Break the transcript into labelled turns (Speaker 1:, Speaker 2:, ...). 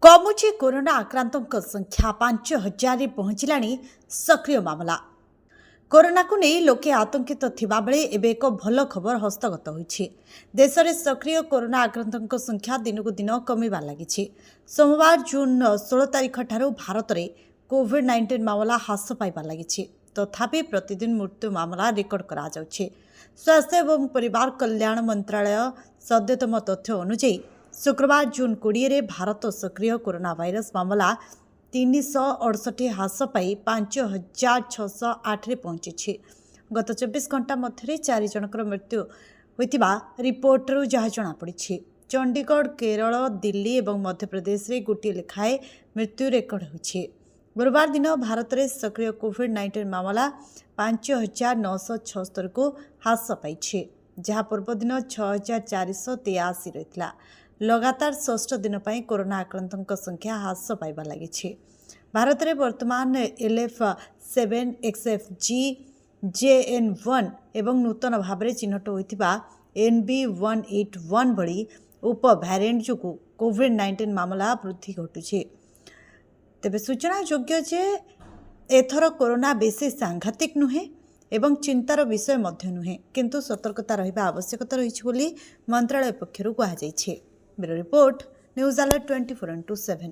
Speaker 1: कमुची corona आक्रांतों संख्या 5000 पहुंचला सक्रिय मामला। कोरोना को नहीं लोके आतंकित थिबा बेले एबे एक भल खबर हस्तगत होइछि। देश में सक्रिय कोरोना आक्रांतों संख्या दिन को दिन कमिबार लागिछि। सोमवार जून 16 तारिख ठारू भारत में कोविड-19 मामला ह्रास पाइबार लागिछि। तथापि प्रतिदिन मृत्यु मामला रेकर्ड करा जाउछि। स्वास्थ्य एवं परिवार कल्याण मंत्रालय सद्यतम तथ्य अनुसार शुक्रवार जून 20 रे भारत सक्रिय कोरोना भाइरस मामला 368 ह्रास पाई 5608 पहुंची। गत 24 घंटा मध्य 4 जनकर मृत्यु होइतिबा रिपोर्टरू जहाँ जनापड़ी। चंडीगढ़, केरल, दिल्ली और मध्य प्रदेश में गोटे लेखाएं मृत्यु रेकर्ड होइछि। गुरुवार दिन भारत में सक्रिय कोविड-19 मामला 5976 को ह्रास पाई, जहाँ पूर्व दिन 6483 रही। लगातार षष्ठ दिन पर कोरोना आक्रांतों संख्या ह्रास पाइबार लागिछि। भारत में वर्तमान LF7 XFG JN1 एवं नूतन भाव में चिन्हट होइतिबा NB181 भली उप भैरिएंट जो कोविड-19 मामला वृद्धि घटुछि। तेबे सूचना योग्य जे एथर कोरोना बेसी सांघातिक नुहे एवं चिंतार विषय मध्य नुहे, किंतु सतर्कता रहिबा आवश्यकता रहिछि बोली मंत्रालय पक्षरु कहा जायछि। Bureau report, news alert 24x7।